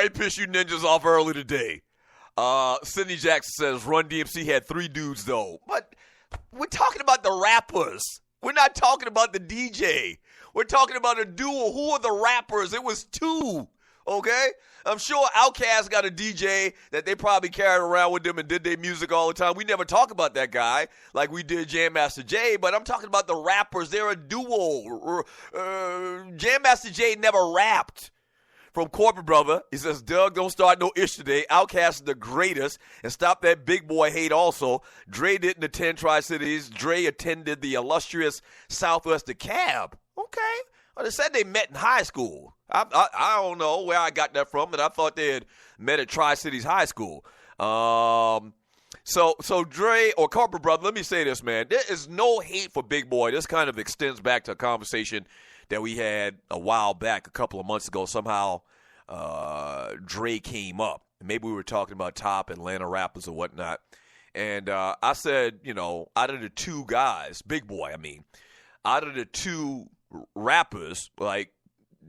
Sorry, pissed you ninjas off early today. Sidney Jackson says Run DMC had 3 dudes, though. But we're talking about the rappers. We're not talking about the DJ. We're talking about a duo. Who are the rappers? It was 2, okay? I'm sure Outkast got a DJ that they probably carried around with them and did their music all the time. We never talk about that guy like we did Jam Master Jay, but I'm talking about the rappers. They're a duo. Jam Master Jay never rapped. From Corporate Brother, he says, Doug, don't start no ish today. Outkast is the greatest. And stop that big boy hate also. Dre didn't attend Tri-Cities. Dre attended the illustrious Southwest DeKalb. Okay. Well, they said they met in high school. I don't know where I got that from, but I thought they had met at Tri-Cities High School. So Dre or Corporate Brother, let me say this, man. There is no hate for Big Boy. This kind of extends back to a conversation that we had a while back, a couple of months ago. Somehow Dre came up. Maybe we were talking about top Atlanta rappers or whatnot. And I said, out of the 2 guys, Big Boy, out of the 2 rappers, like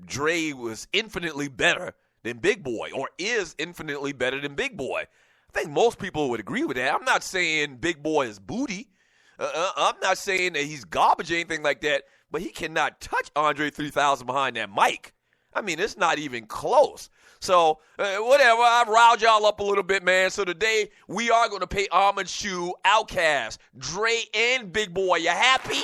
Dre was infinitely better than Big Boy, or is infinitely better than Big Boy. I think most people would agree with that. I'm not saying Big Boy is booty. I'm not saying that he's garbage or anything like that, but he cannot touch Andre 3000 behind that mic. It's not even close. So, whatever, I've riled y'all up a little bit, man. So today, we are going to pay homage to Outkast, Dre, and Big Boy. You happy?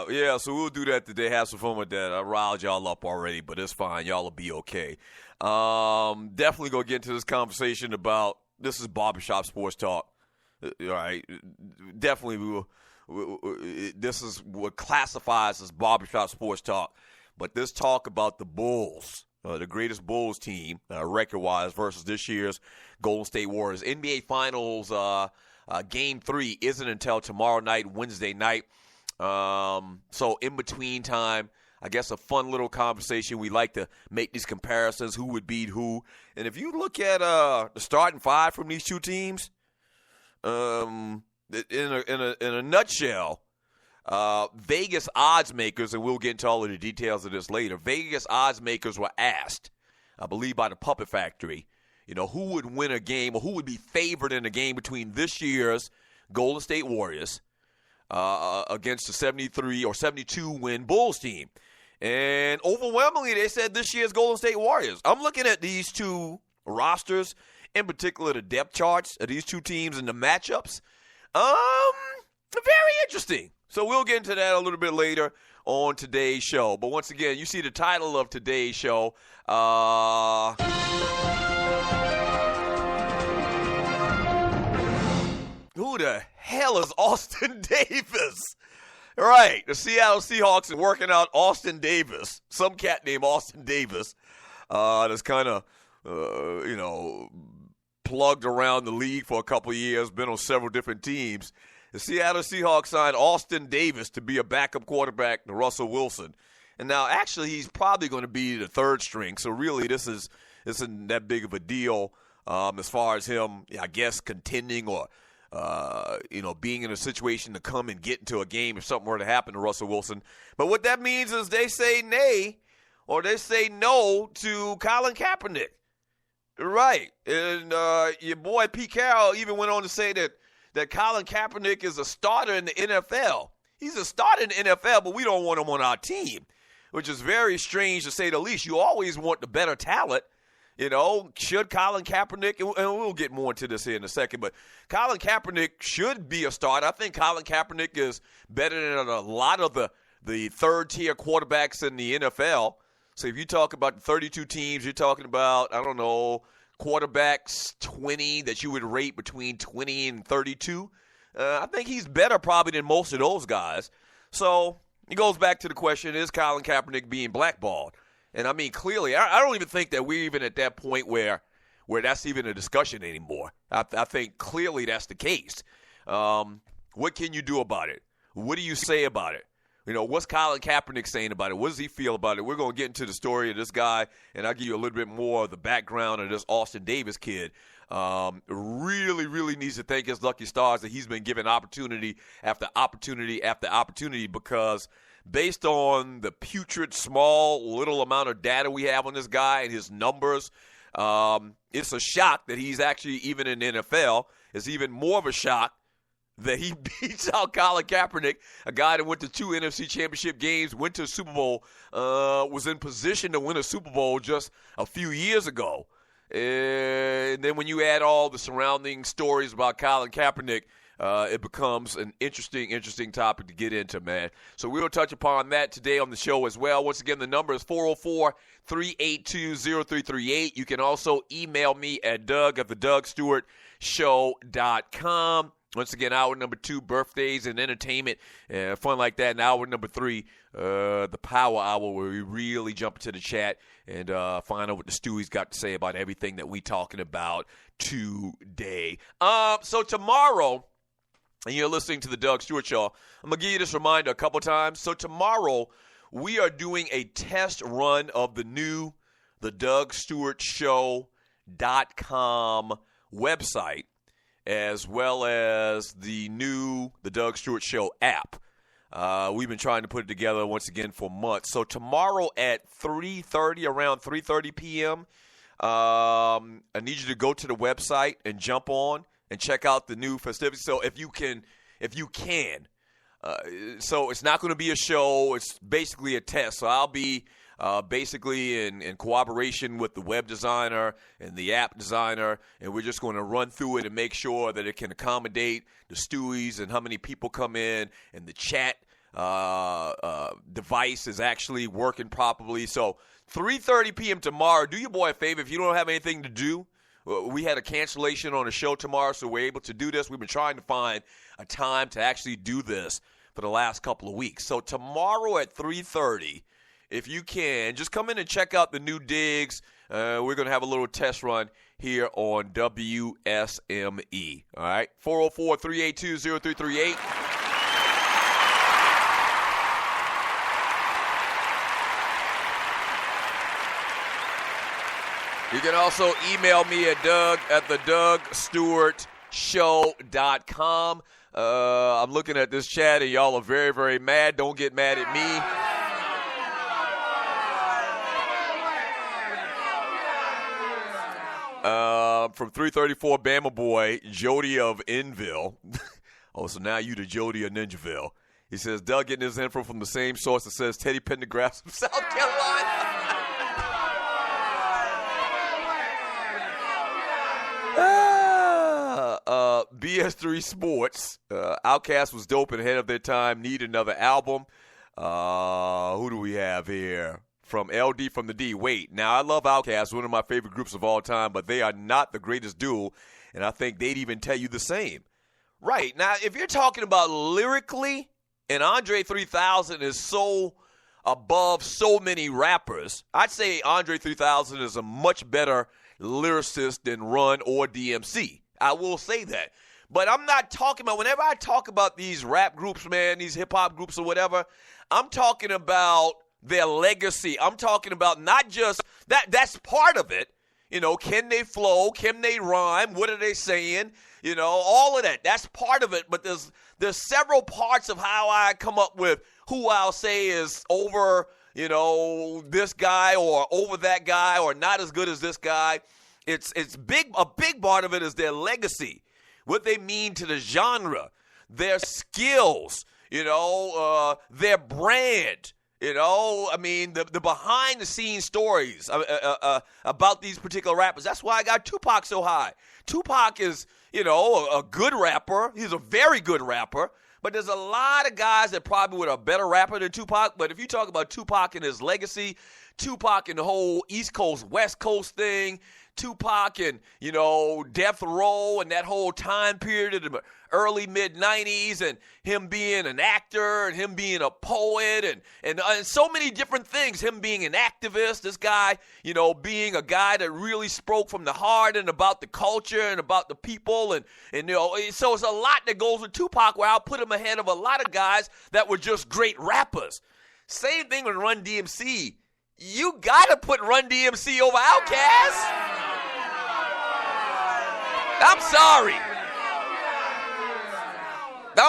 Yeah. So we'll do that today. Have some fun with that. I riled y'all up already, but it's fine. Y'all will be okay. Definitely go get into this conversation about this is barbershop sports talk. All right. Definitely, this is what classifies as barbershop sports talk. But this talk about the Bulls, the greatest Bulls team, record-wise, versus this year's Golden State Warriors. NBA Finals Game 3 isn't until tomorrow night, Wednesday night. So in between time, I guess a fun little conversation. We like to make these comparisons, who would beat who. And if you look at the starting 5 from these 2 teams, in a nutshell, Vegas odds makers, and we'll get into all of the details of this later, Vegas odds makers were asked, I believe by the Puppet Factory, who would win a game or who would be favored in a game between this year's Golden State Warriors against the 73 or 72-win Bulls team. And overwhelmingly, they said this year's Golden State Warriors. I'm looking at these 2 rosters, in particular the depth charts of these 2 teams and the matchups. Very interesting. So we'll get into that a little bit later on today's show. But once again, you see the title of today's show. Who the hell is Austin Davis? Right, the Seattle Seahawks are working out Austin Davis, some cat named Austin Davis, that's kind of, plugged around the league for a couple of years, been on several different teams. The Seattle Seahawks signed Austin Davis to be a backup quarterback to Russell Wilson. And now, actually, he's probably going to be the 3rd string, so really this isn't that big of a deal as far as him, I guess, contending or being in a situation to come and get into a game if something were to happen to Russell Wilson. But what that means is they say nay or they say no to Colin Kaepernick. Right. And your boy Pete Carroll even went on to say that Colin Kaepernick is a starter in the NFL. He's a starter in the NFL, but we don't want him on our team, which is very strange to say the least. You always want the better talent. Should Colin Kaepernick, and we'll get more into this here in a second, but Colin Kaepernick should be a starter. I think Colin Kaepernick is better than a lot of the 3rd-tier quarterbacks in the NFL. So if you talk about the 32 teams, you're talking about, quarterbacks 20 that you would rate between 20 and 32. I think he's better probably than most of those guys. So it goes back to the question, is Colin Kaepernick being blackballed? And, clearly, I don't even think that we're even at that point where that's even a discussion anymore. I think clearly that's the case. What can you do about it? What do you say about it? What's Colin Kaepernick saying about it? What does he feel about it? We're going to get into the story of this guy, and I'll give you a little bit more of the background of this Austin Davis kid. Really, really needs to thank his lucky stars that he's been given opportunity after opportunity after opportunity, because based on the putrid, small, little amount of data we have on this guy and his numbers, it's a shock that he's actually even in the NFL. It's even more of a shock that he beats out Colin Kaepernick, a guy that went to 2 NFC Championship games, went to a Super Bowl, was in position to win a Super Bowl just a few years ago. And then when you add all the surrounding stories about Colin Kaepernick, it becomes an interesting topic to get into, man. So we'll touch upon that today on the show as well. Once again, the number is 404-382-0338. You can also email me at doug@thedougstewartshow.com. Once again, hour number 2, birthdays and entertainment, fun like that. And hour number 3, the power hour, where we really jump into the chat and find out what the Stewie's got to say about everything that we talking about today. So tomorrow, and you're listening to the Doug Stewart Show, I'm going to give you this reminder a couple times. So tomorrow, we are doing a test run of the new thedougstewartshow.com website, as well as the new The Doug Stewart Show app. We've been trying to put it together once again for months. So tomorrow at 3:30, around 3:30 p.m., I need you to go to the website and jump on and check out the new festivities. So if you can. So it's not going to be a show. It's basically a test. So I'll be basically in cooperation with the web designer and the app designer, and we're just going to run through it and make sure that it can accommodate the Stewies and how many people come in, and the chat device is actually working properly. So 3:30 p.m. tomorrow. Do your boy a favor if you don't have anything to do. We had a cancellation on the show tomorrow, so we're able to do this. We've been trying to find a time to actually do this for the last couple of weeks. So tomorrow at 3:30, if you can, just come in and check out the new digs. We're going to have a little test run here on WSME. All right, 404-382-0338. You can also email me at doug@thedougstewartshow.com. I'm looking at this chat, and y'all are very, very mad. Don't get mad at me. From 334 Bama Boy, Jody of Enville. Oh, so now you the Jody of Ninjaville. He says, Doug getting his info from the same source that says Teddy Pendergrass from South Carolina. BS3 Sports. Outkast was dope and ahead of their time. Need another album. Who do we have here? From LD from the D. Wait, now I love Outkast, one of my favorite groups of all time, but they are not the greatest duo, and I think they'd even tell you the same. Right, now if you're talking about lyrically, and Andre 3000 is so above so many rappers, I'd say Andre 3000 is a much better lyricist than Run or DMC. I will say that. But I'm not talking about, whenever I talk about these rap groups, man, these hip-hop groups or whatever, I'm talking about their legacy. I'm talking about not just that's part of it. Can they flow? Can they rhyme? What are they saying? All of that. That's part of it. But there's several parts of how I come up with who I'll say is over, this guy or over that guy or not as good as this guy. It's big. A big part of it is their legacy, what they mean to the genre, their skills, their brand. The behind-the-scenes stories about these particular rappers. That's why I got Tupac so high. Tupac is, a good rapper. He's a very good rapper. But there's a lot of guys that probably were a better rapper than Tupac. But if you talk about Tupac and his legacy, Tupac and the whole East Coast, West Coast thing, Tupac and, Death Row and that whole time period of the early mid-90s, and him being an actor and him being a poet and so many different things, him being an activist, this guy, being a guy that really spoke from the heart and about the culture and about the people, and so it's a lot that goes with Tupac, where I'll put him ahead of a lot of guys that were just great rappers. Same thing with Run DMC. You gotta put Run DMC over Outkast. I'm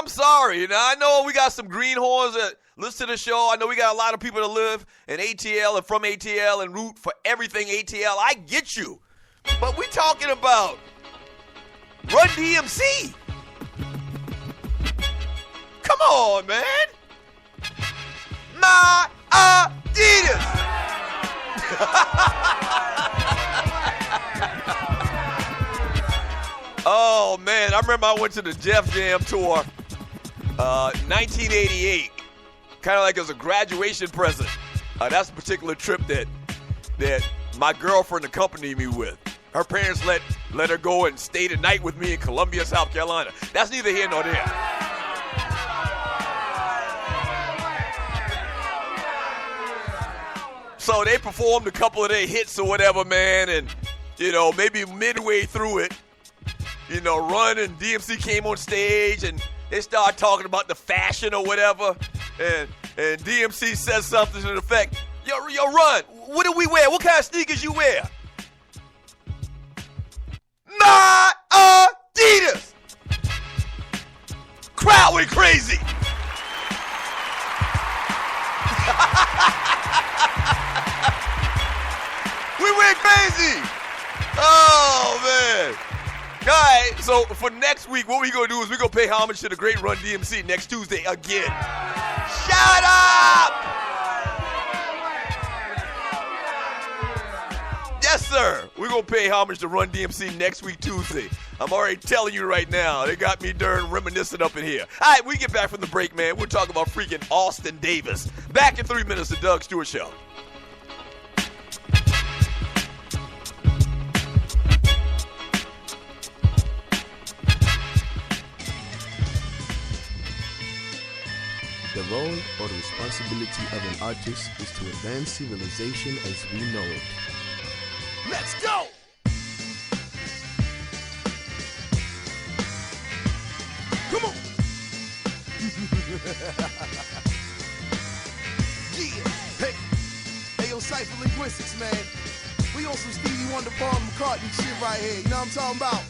sorry. I know we got some greenhorns that listen to the show. I know we got a lot of people that live in ATL and from ATL and root for everything ATL. I get you. But we talking about Run DMC. Come on, man. My Adidas. Oh, man, I remember I went to the Def Jam tour, 1988, kind of like as a graduation present. That's a particular trip that my girlfriend accompanied me with. Her parents let her go and stay the night with me in Columbia, South Carolina. That's neither here nor there. So they performed a couple of their hits or whatever, man, and, maybe midway through it, Run and DMC came on stage and they started talking about the fashion or whatever, and DMC says something to the effect, yo, Run, what do we wear? What kind of sneakers you wear? My Adidas! Crowd went crazy. We went crazy. Oh, man. All right, so for next week, what we're going to do is we're going to pay homage to the great Run DMC next Tuesday again. Shut up! Yes, sir. We're going to pay homage to Run DMC next week, Tuesday. I'm already telling you right now. They got me darn reminiscent up in here. All right, we get back from the break, man. We'll talk about freaking Austin Davis. Back in 3 minutes, the Doug Stewart Show. The role or the responsibility of an artist is to advance civilization as we know it. Let's go! Come on! Yeah! Hey, yo, Cypher Linguistics, man. We on some Stevie Wonder, Paul McCartney shit right here. You know what I'm talking about?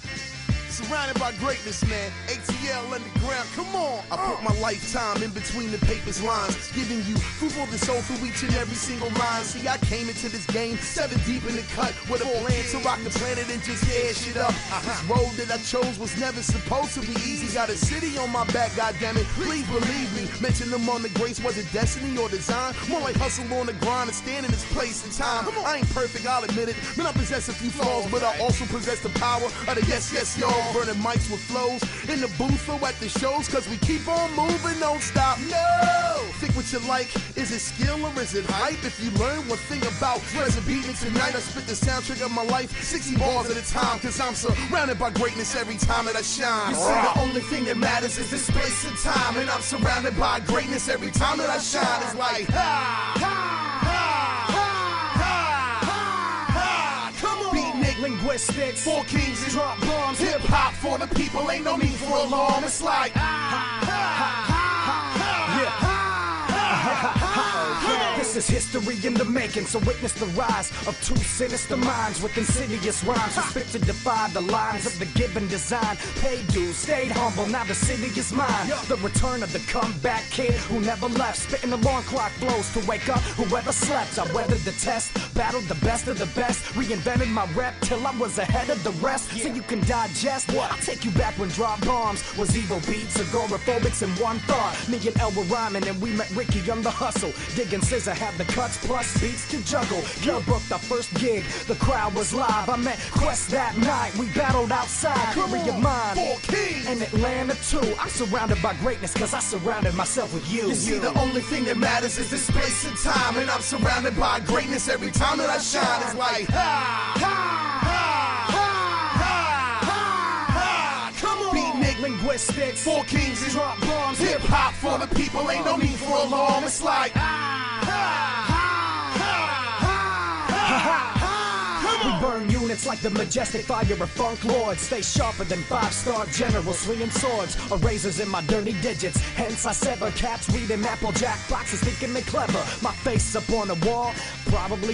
Surrounded by greatness, man. ATL underground, come on. I put my lifetime in between the paper's lines, giving you food for the soul through each and every single line. See, I came into this game 7 deep in the cut with a plan to rock the planet and just air shit up. This road that I chose was never supposed to be easy. Got a city on my back, goddammit. Please believe me. Mention them on the grace, was it destiny or design? More like hustle on the grind and stand in its place and time. I ain't perfect, I'll admit it. Man, I possess a few flaws, but I also possess the power of the yes, yes, y'all. Burning mics with flows in the booth or at the shows, cause we keep on moving, don't stop. No! Think what you like, is it skill or is it hype? If you learn one thing about Pleasant Beating tonight, I spit the soundtrack of my life 60 bars at a time, cause I'm surrounded by greatness every time that I shine. You see, the only thing that matters is this space and time, and I'm surrounded by greatness every time that I shine. It's like, ha, ha, ha, ha, ha, ha. Come on! Beatnik, linguistics, 4 kings and drop bombs. Hip hop for the people, ain't no need for alarm. It's like, ha, ha, ha, ha, ha, yeah. This is history in the making, so witness the rise of 2 sinister minds with insidious rhymes who spit to defy the lines of the given design. Paid dues, stayed humble, now the city is mine. The return of the comeback kid who never left, spitting alarm clock blows to wake up whoever slept. I weathered the test, battled the best of the best, reinvented my rep till I was ahead of the rest. So you can digest what? I'll take you back when drop bombs was evil beats, agoraphobics in one thought. Me and El were rhyming and we met Ricky on the hustle, digging scissor I have the cuts plus beats to juggle. Yo, booked the first gig, the crowd was live. I met Quest that night, we battled outside. Come on, mine. 4 Kings. And Atlanta too. I'm surrounded by greatness cause I surrounded myself with you. You see, the only thing that matters is this place and time, and I'm surrounded by greatness every time that I shine. It's like, ha, ha, ha, ha, ha, ha. Come on. Beatnik, linguistics, 4 Kings and drop bombs, hip hop for the people. Ain't no need for alarm. It's like, ha, ha, ha, ha, ha. We burn units like the majestic fire of funk lords. Stay sharper than 5-star generals swinging swords. Erasers in my dirty digits, hence I sever cats reading Applejack boxes thinking they clever. My face up on the wall, probably